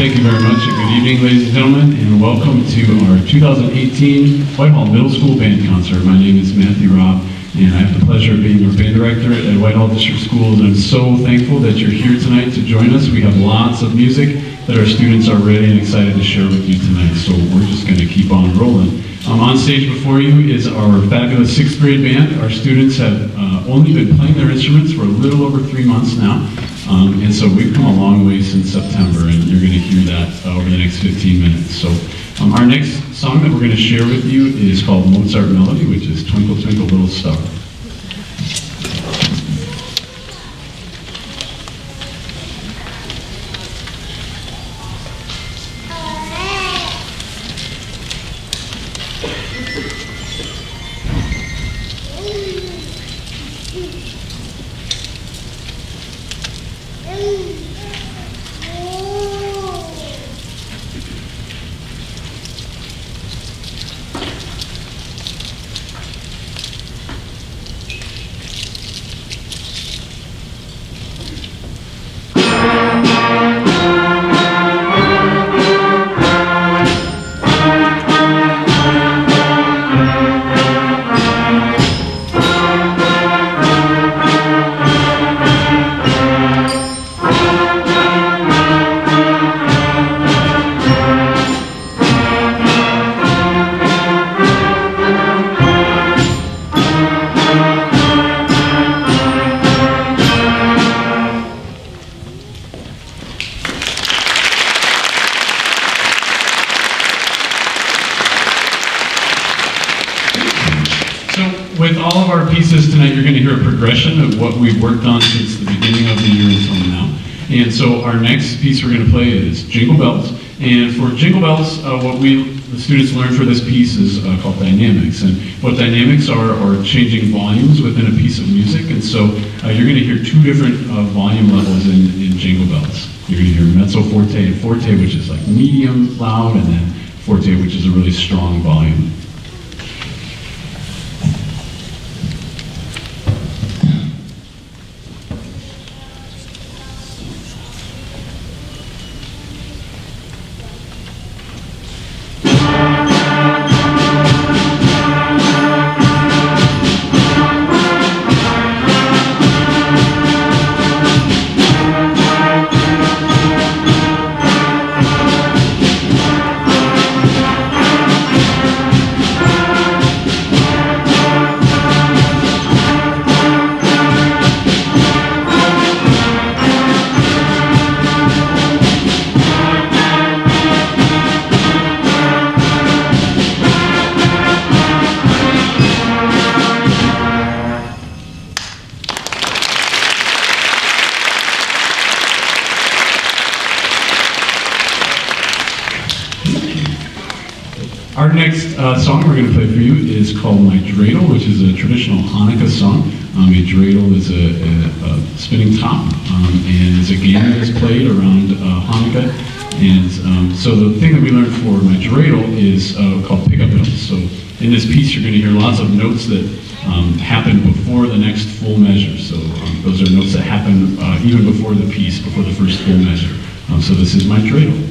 Thank you very much, and good evening, ladies and gentlemen, and welcome to our 2018 Whitehall Middle School Band Concert. My name is Raab, and I have the pleasure of being your band director at Whitehall District Schools, and I'm so thankful that you're here tonight to join us. We have lots of music that our students are ready and excited to share with you tonight, so we're just going to keep on rolling. On stage before you is our fabulous 6th grade band. Our students have only been playing their instruments for a little over 3 months now. And so we've come a long way since September, and you're going to hear that over the next 15 minutes. So our next song that we're going to share with you is called Mozart Melody, which is Twinkle Twinkle Little Star. With all of our pieces tonight, you're going to hear a progression of what we've worked on since the beginning of the year until now. And so our next piece we're going to play is Jingle Bells. And for Jingle Bells, what the students learn for this piece is called dynamics. And what dynamics are changing volumes within a piece of music. And so you're going to hear 2 different volume levels in Jingle Bells. You're going to hear mezzo forte and forte, which is like medium loud, and then forte, which is a really strong volume. Our next song we're going to play for you is called My Dreidel, which is a traditional Hanukkah song. A dreidel is a spinning top, and it's a game that is played around Hanukkah. And so the thing that we learned for My Dreidel is called pickup notes. So in this piece, you're going to hear lots of notes that happen before the next full measure. So those are notes that happen even before the piece, before the first full measure. So this is My Dreidel.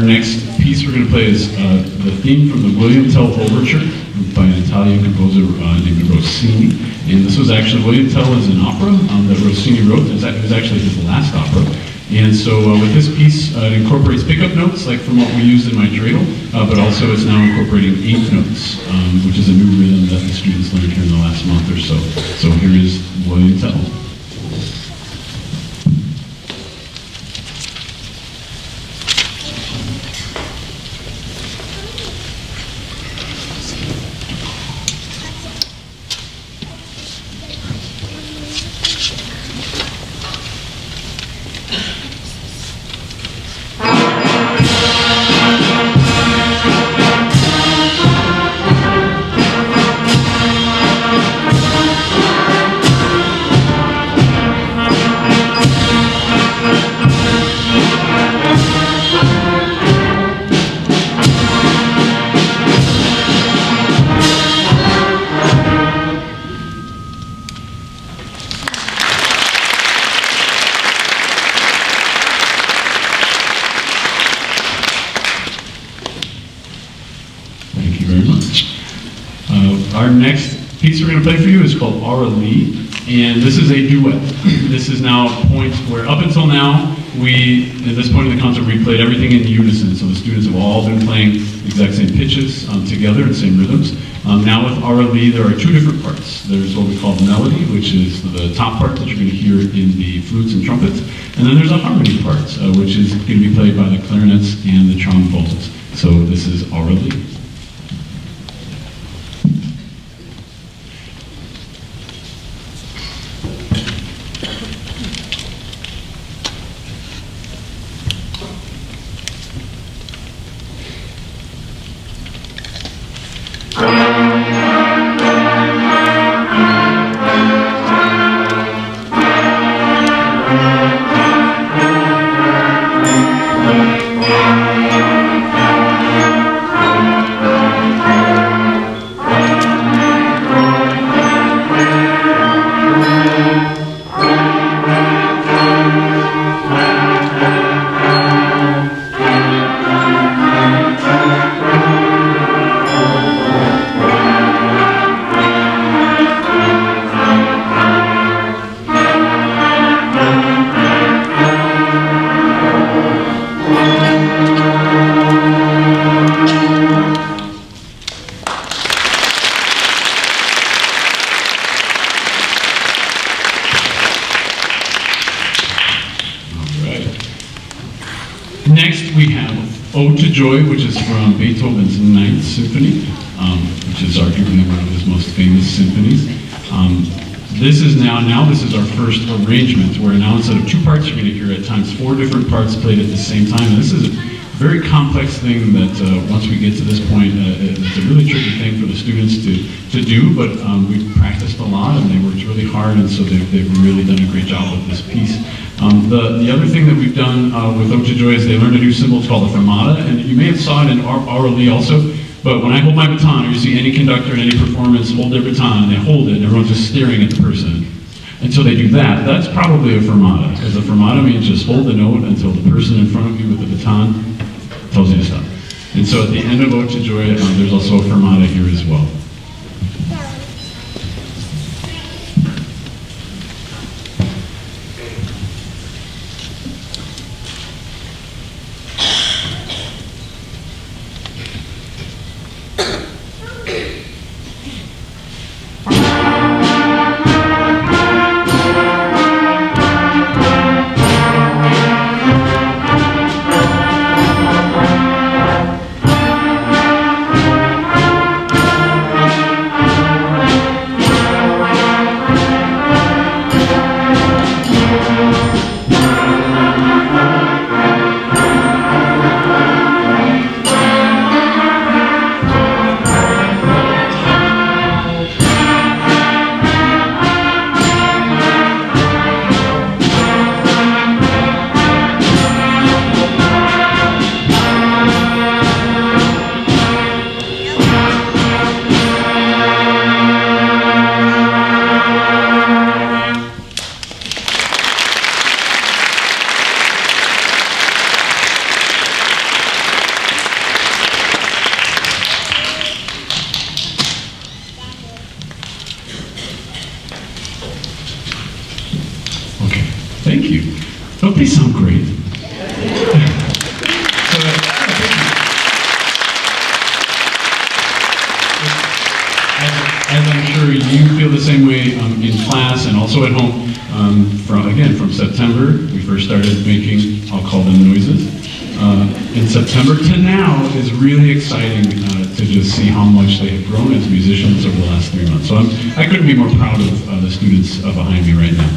next piece we're going to play is the theme from the William Tell Overture by an Italian composer named Rossini. And this was actually, William Tell is an opera that Rossini wrote. It was actually his last opera. And so with this piece, it incorporates pickup notes, like from what we used in my dreidel, but also it's now incorporating 8 notes, which is a new rhythm that the students learned here in the last month or so. So here is William Tell. Our next piece we're going to play for you is called Aura Lee, and this is a duet. This is now a point where up until now, at this point in the concert, we played everything in unison, so the students have all been playing the exact same pitches together and same rhythms. Now with Aura Lee, there are 2 different parts. There's what we call the melody, which is the top part that you're going to hear in the flutes and trumpets, and then there's a harmony part, which is going to be played by the clarinets and the trombones. So this is Aura Lee. Next, we have Ode to Joy, which is from Beethoven's Ninth Symphony, which is arguably one of his most famous symphonies. This is our first arrangement, where now instead of 2 parts, you're going to hear at times 4 different parts played at the same time. And this is a very complex thing that once we get to this point, it's a really tricky thing for the students to do, but we've practiced a lot and they worked really hard, and so they've really done a great job with this piece. The other thing that we've done with Ode to Joy is they learned a new symbol. It's called a fermata, and you may have saw it in Aura Lee also, but when I hold my baton, or you see any conductor in any performance hold their baton, and they hold it, and everyone's just staring at the person until they do that. That's probably a fermata, because a fermata means just hold the note until the person in front of you with the baton tells you to stop. And so at the end of Ode to Joy, there's also a fermata here as well. as I'm sure you feel the same way in class and also at home, from September, we first started making, I'll call them noises. In September to now is really exciting to just see how much they have grown as musicians over the last 3 months. So I couldn't be more proud of the students behind me right now.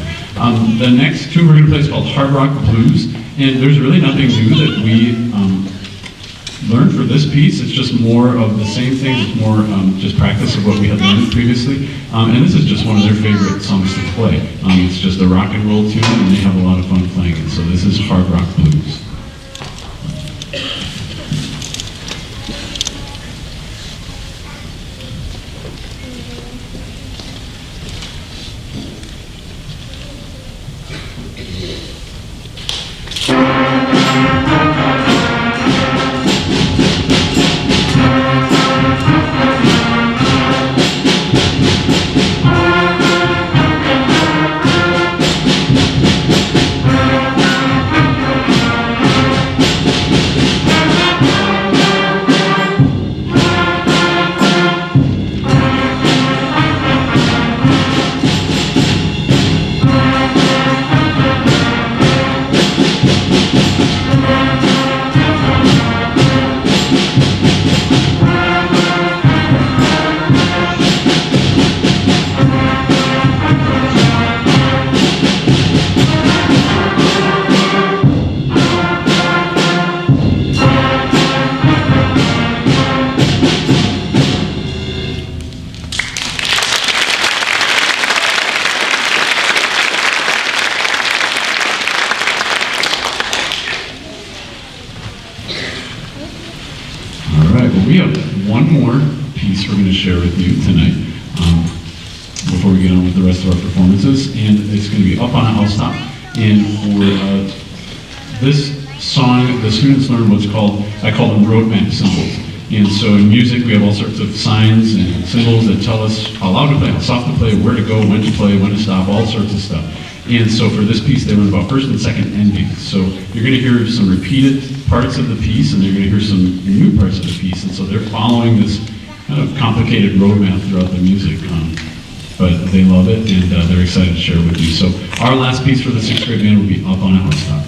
The next tune we're going to play is called Hard Rock Blues, and there's really nothing new that we learned for this piece. It's just more of the same thing. It's more just practice of what we had learned previously. And this is just one of their favorite songs to play. It's just a rock and roll tune, and they have a lot of fun playing it. So this is Hard Rock Blues. We have one more piece we're going to share with you tonight before we get on with the rest of our performances, and it's going to be Up on a Housetop. And for this song, the students learn what's called, I call them roadmap symbols. And so in music, we have all sorts of signs and symbols that tell us how loud to play, how soft to play, where to go, when to stop, all sorts of stuff. And so for this piece, they learn about first and second endings. So you're going to hear some repeated parts of the piece, and you're going to hear some new parts of the piece. And so they're following this kind of complicated roadmap throughout the music. But they love it, and they're excited to share with you. So our last piece for the 6th grade band will be Up on a Housetop.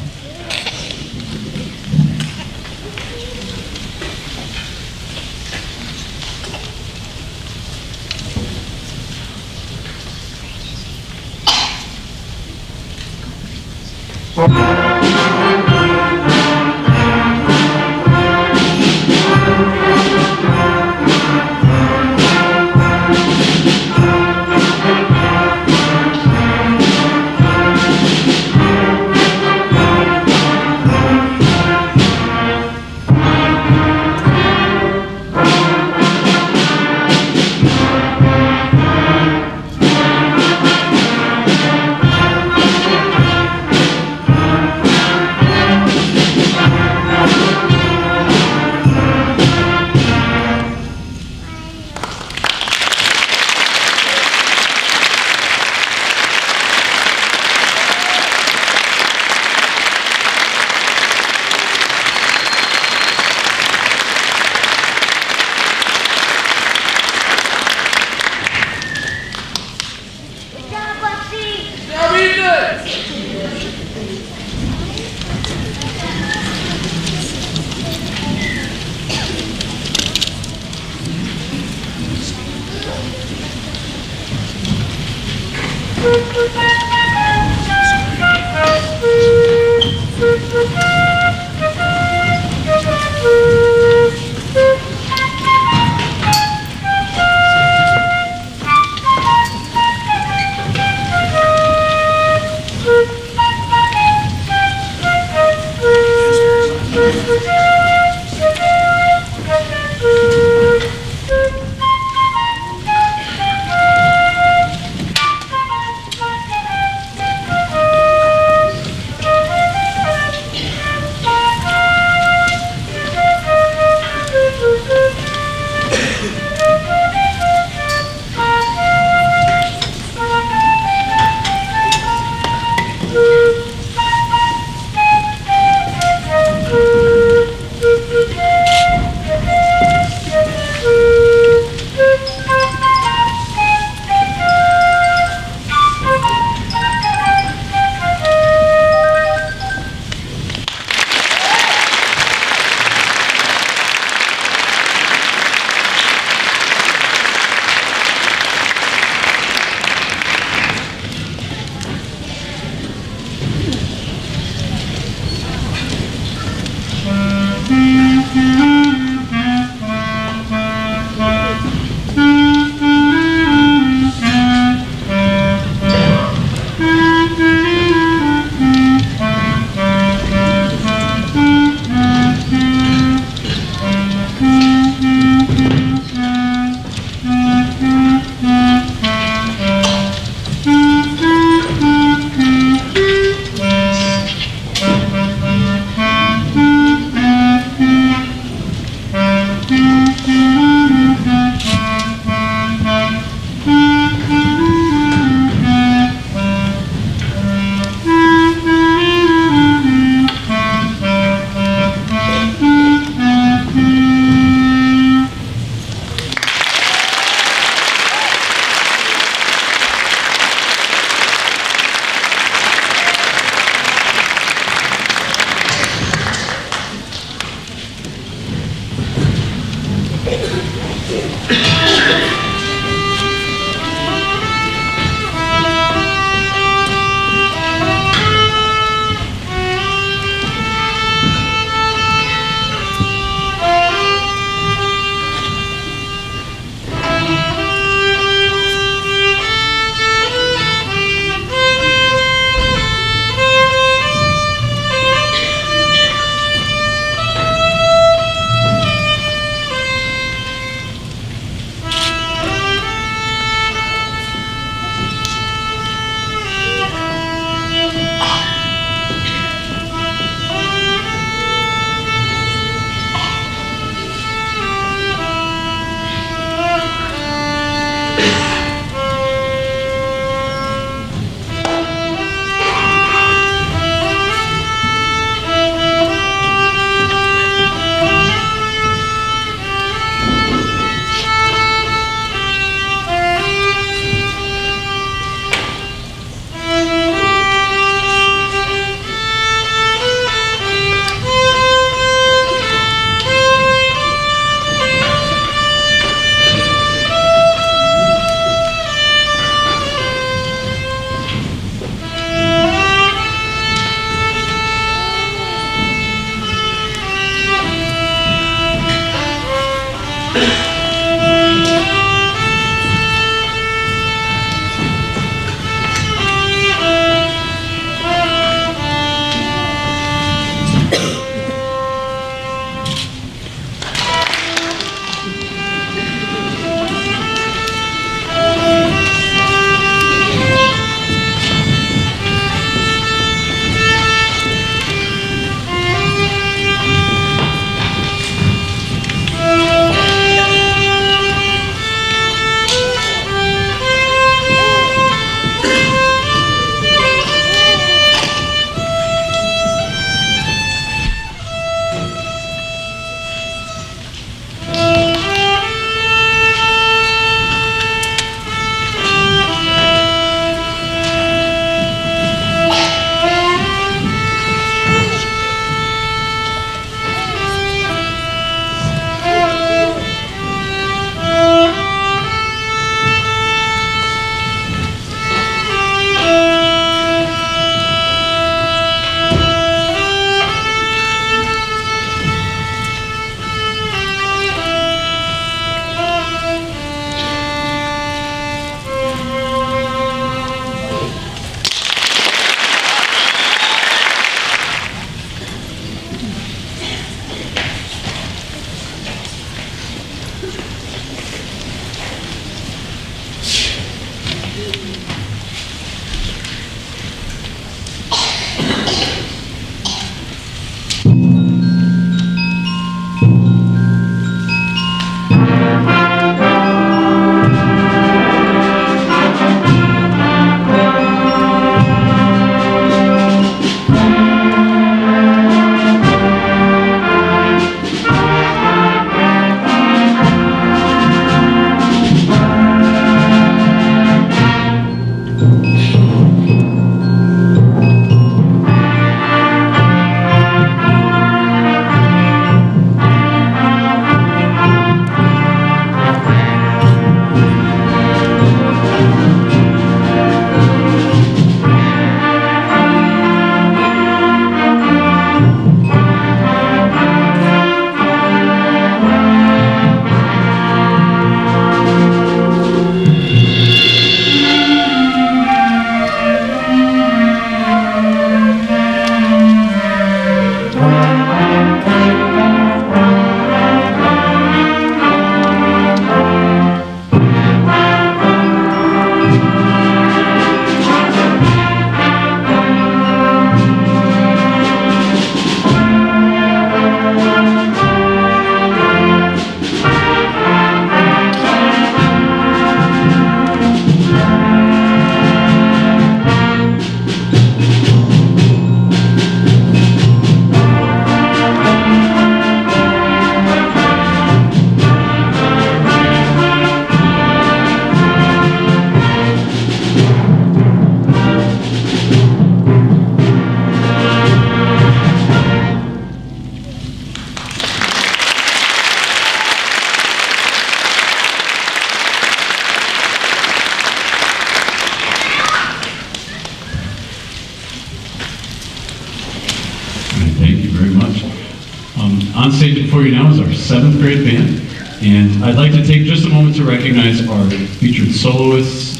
On stage before you now is our 7th grade band, and I'd like to take just a moment to recognize our featured soloists,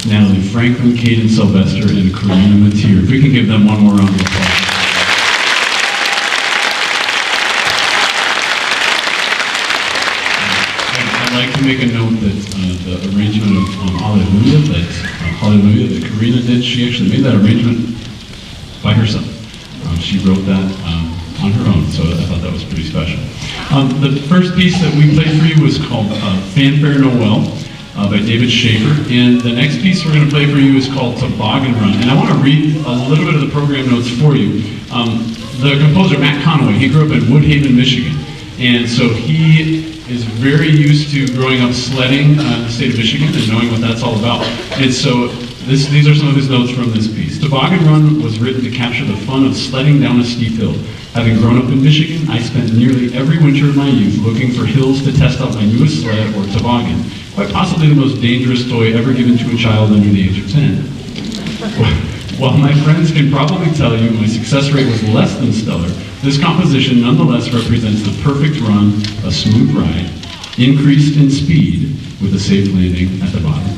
Natalie Franklin, Caden Sylvester, and Karina Mateer. If we can give them one more round of applause. I'd like to make a note that the arrangement of Hallelujah that Karina did, she actually made that arrangement by herself. She wrote that on her own, so I thought that was pretty special. The first piece that we played for you was called Fanfare Noel by David Schaefer, and the next piece we're going to play for you is called Toboggan Run, and I want to read a little bit of the program notes for you. The composer, Matt Conaway, he grew up in Woodhaven, Michigan, and so he is very used to growing up sledding in the state of Michigan and knowing what that's all about. And so these are some of his notes from this piece. Toboggan Run was written to capture the fun of sledding down a steep hill. Having grown up in Michigan, I spent nearly every winter of my youth looking for hills to test out my newest sled or toboggan, quite possibly the most dangerous toy ever given to a child under the age of 10. While my friends can probably tell you my success rate was less than stellar, this composition nonetheless represents the perfect run, a smooth ride, increased in speed with a safe landing at the bottom.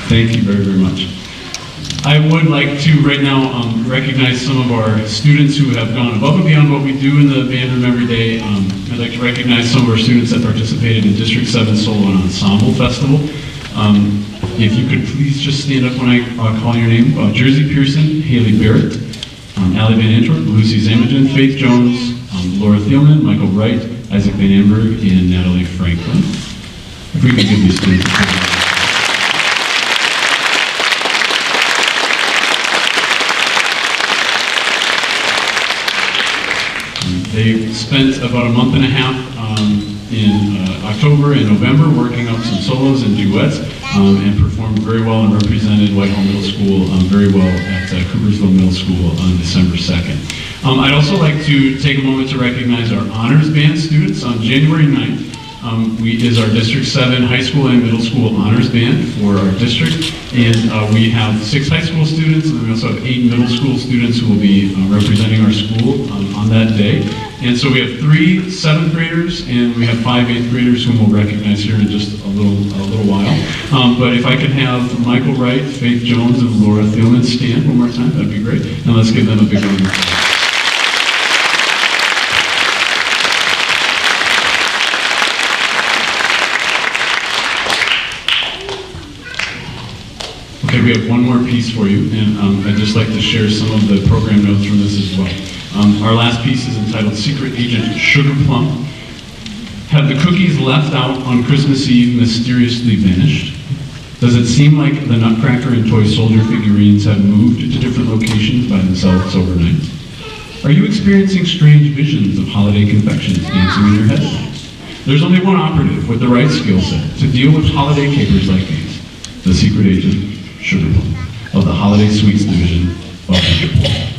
Thank you very, very much. I would like to right now recognize some of our students who have gone above and beyond what we do in the band room every day. I'd like to recognize some of our students that participated in District 7 Solo and Ensemble Festival. If you could please just stand up when I call your name. Jersey Pearson, Haley Barrett, Allie Van Antwerp, Lucy Zamagen, Faith Jones, Laura Thielman, Michael Wright, Isaac Van Amberg, and Natalie Franklin. If we could give these students a hand. They spent about a month and a half in October and November working up some solos and duets and performed very well and represented Whitehall Middle School very well at Coopersville Middle School on December 2nd. I'd also like to take a moment to recognize our honors band students. On January 9th is our District 7 high school and middle school honors band for our district, and we have 6 high school students, and we also have 8 middle school students who will be representing our school on that day. And so we have 3 7th graders, and we have 5 8th graders whom we'll recognize here in just a little while. But if I could have Michael Wright, Faith Jones, and Laura Thielman stand one more time, that'd be great. And let's give them a big round of applause. we have one more piece for you, and I'd just like to share some of the program notes from this as well. Our last piece is entitled Secret Agent Sugar Plum. Have the cookies left out on Christmas Eve mysteriously vanished? Does it seem like the Nutcracker and toy soldier figurines have moved to different locations by themselves overnight? Are you experiencing strange visions of holiday confections dancing in your head? There's only one operative with the right skill set to deal with holiday capers like these, the secret agent, Sugar Plum, of the Holiday Sweets Division of Interpol.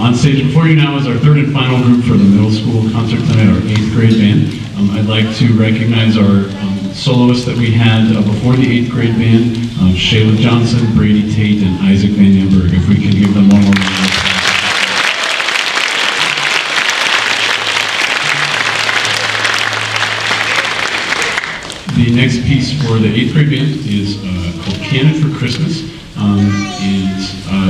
On stage before you now is our third and final group for the middle school concert tonight, our 8th grade band. I'd like to recognize our soloists that we had before the 8th grade band, Shayla Johnson, Brady Tate, and Isaac Van Amberg. If we can give them one more round of applause. The next piece for the 8th grade band is called Canon for Christmas.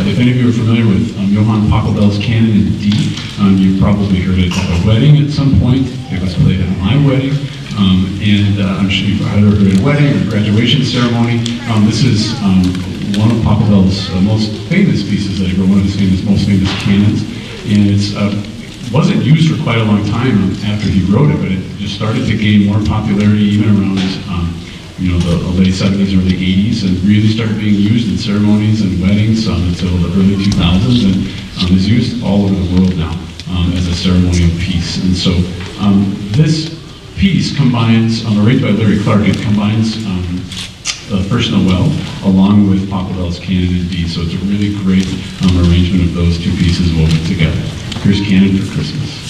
If any of you are familiar with Johann Pachelbel's Canon in D, you've probably heard it at a wedding at some point. It was played at my wedding. I'm sure you've either heard it at a wedding or a graduation ceremony. This is one of Pachelbel's most famous pieces that he wrote, one of his most famous canons. And it wasn't used for quite a long time after he wrote it, but it just started to gain more popularity even around the late 70s, early 80s, and really started being used in ceremonies and weddings until the early 2000s, and is used all over the world now as a ceremonial piece. And so this piece combines, arranged by Larry Clark, it combines the First Noel along with Pachelbel's Canon in D, so it's a really great arrangement of those two pieces woven together. Here's Canon for Christmas.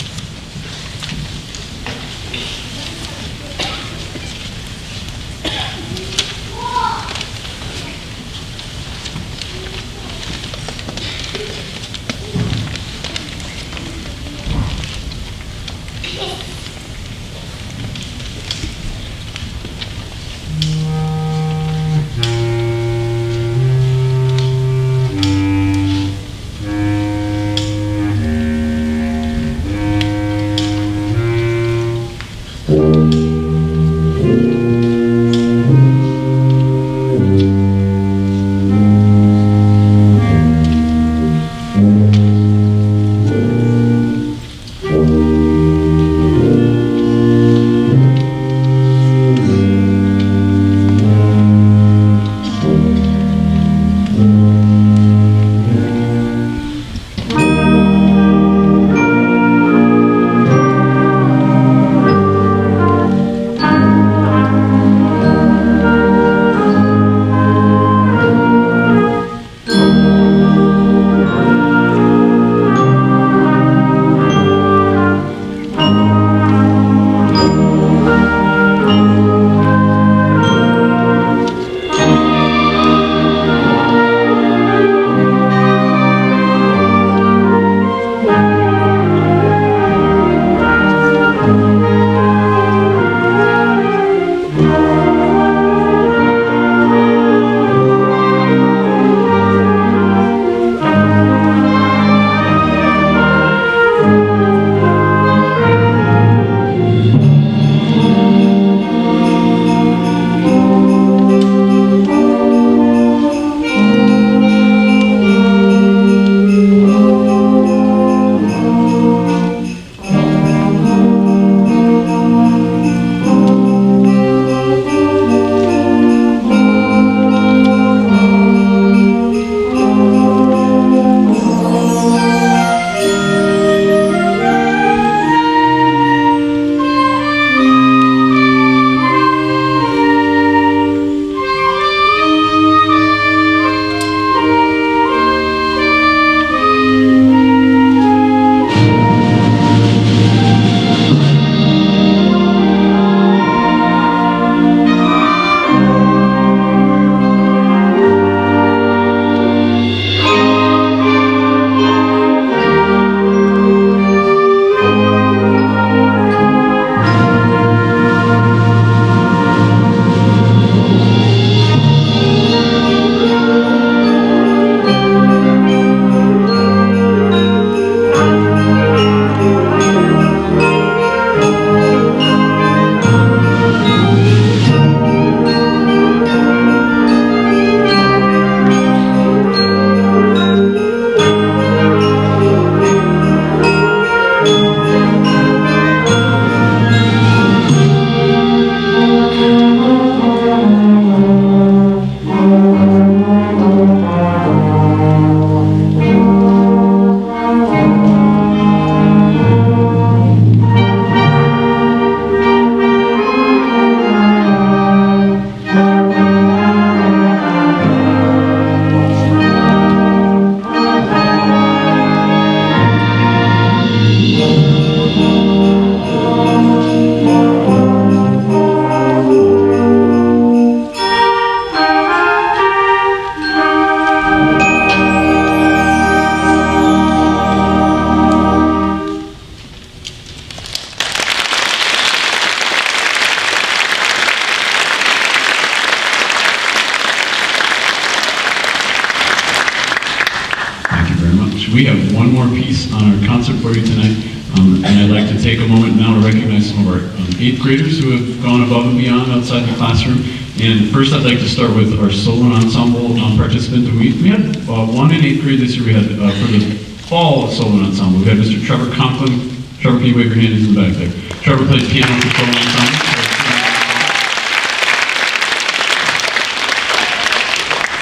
we have one more piece on our concert for you tonight. And I'd like to take a moment now to recognize some of our 8th graders who have gone above and beyond outside the classroom. And first, I'd like to start with our solo ensemble participant. We had one in 8th grade this year. We had, for the fall solo ensemble, we had Mr. Trevor Conklin. Trevor, can you wave your hand? He's in the back there. Trevor plays piano for solo ensemble.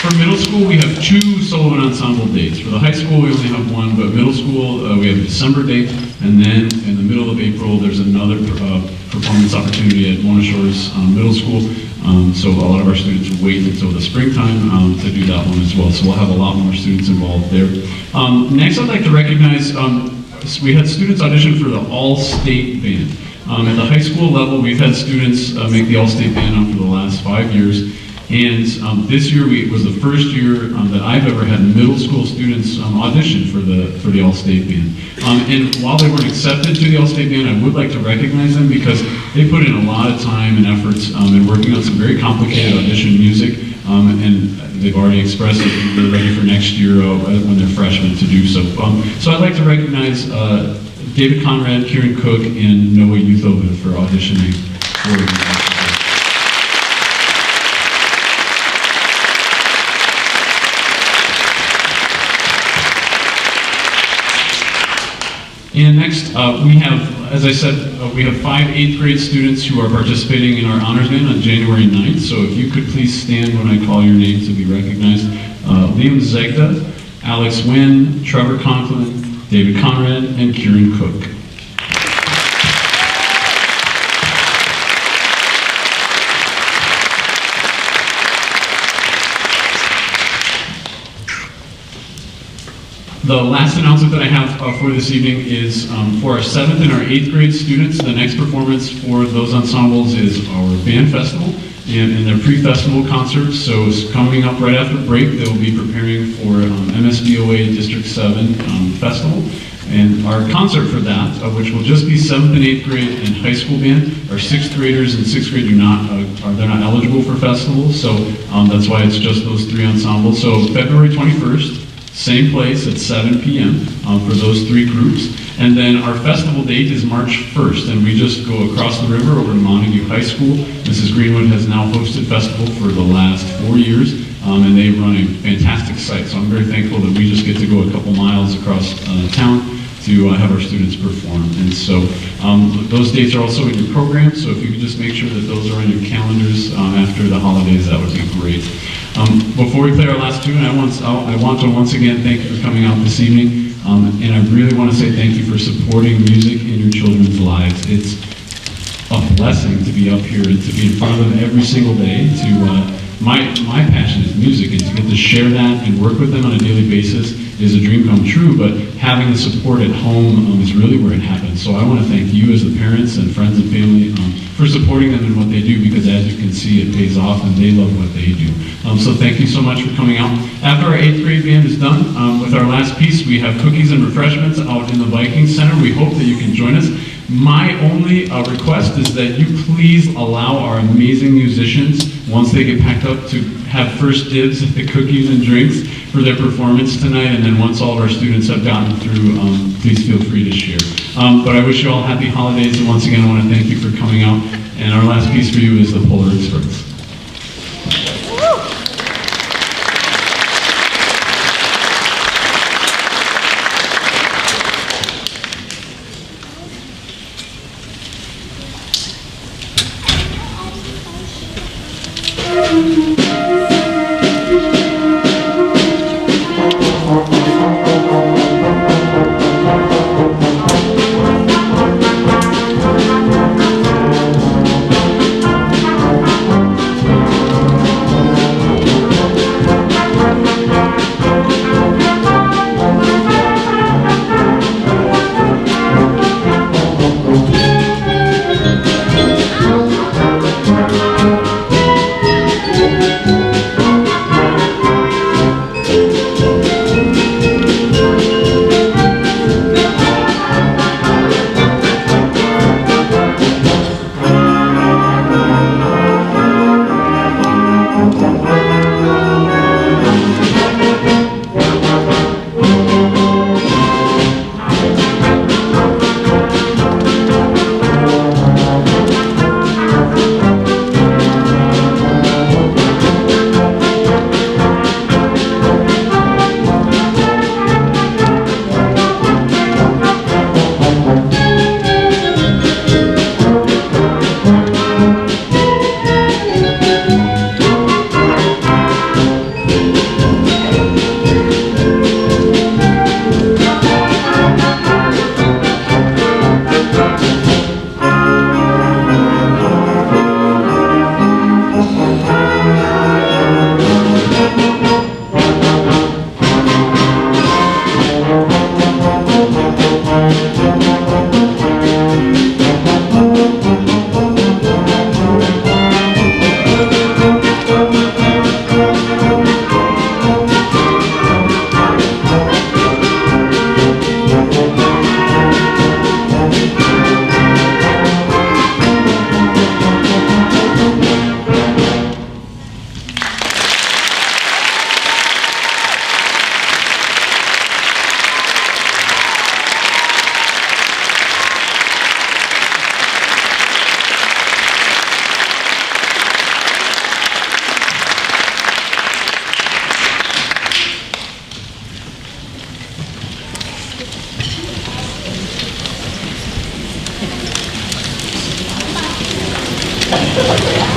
For middle school, we have 2 solo ensemble dates. For the high school, we only have 1, but middle school, we have a December date, and then in the middle of April, there's another performance opportunity at Mona Shores Middle School. So a lot of our students wait until the springtime to do that one as well. So we'll have a lot more students involved there. Next, I'd like to recognize, we had students audition for the All-State Band. At the high school level, we've had students make the All-State Band for the last 5 years. And this year was the first year that I've ever had middle school students audition for the All-State Band. And while they weren't accepted to the All-State Band, I would like to recognize them because they put in a lot of time and efforts in working on some very complicated audition music. And they've already expressed that they're ready for next year when they're freshmen to do so. So I'd like to recognize David Conrad, Kieran Cook, and Noah Youthoven for auditioning for the And next, we have, as I said, we have 5 8th grade students who are participating in our Honors Band on January 9th. So if you could please stand when I call your name to be recognized. Liam Zegda, Alex Wynn, Trevor Conklin, David Conrad, and Kieran Cook. The last announcement that I have for this evening is for our 7th and our 8th grade students. The next performance for those ensembles is our band festival and their pre-festival concerts. So it's coming up right after break. They'll be preparing for MSBOA District 7 festival. And our concert for that, which will just be 7th and 8th grade and high school band, our 6th graders and 6th grade they're not eligible for festivals. So that's why it's just those 3 ensembles. So February 21st. Same place at 7 p.m. For those 3 groups. And then our festival date is March 1st, and we just go across the river over to Montague High School. Mrs. Greenwood has now hosted festival for the last 4 years, and they run a fantastic site. So I'm very thankful that we just get to go a couple miles across town to have our students perform. And so those dates are also in your program, so if you could just make sure that those are on your calendars after the holidays, that would be great. Before we play our last tune, I want to once again thank you for coming out this evening, and I really want to say thank you for supporting music in your children's lives. It's a blessing to be up here and to be in front of them every single day. My passion is music, and to get to share that and work with them on a daily basis is a dream come true, but having the support at home is really where it happens. So I want to thank you as the parents and friends and family for supporting them in what they do, because as you can see, it pays off and they love what they do. So thank you so much for coming out. After our 8th grade band is done, with our last piece, we have cookies and refreshments out in the Viking Center. We hope that you can join us. My only request is that you please allow our amazing musicians, once they get packed up, to have first dibs at the cookies and drinks for their performance tonight, and then once all of our students have gotten through, please feel free to share. But I wish you all happy holidays, and once again I want to thank you for coming out. And our last piece for you is the Polar Express. you.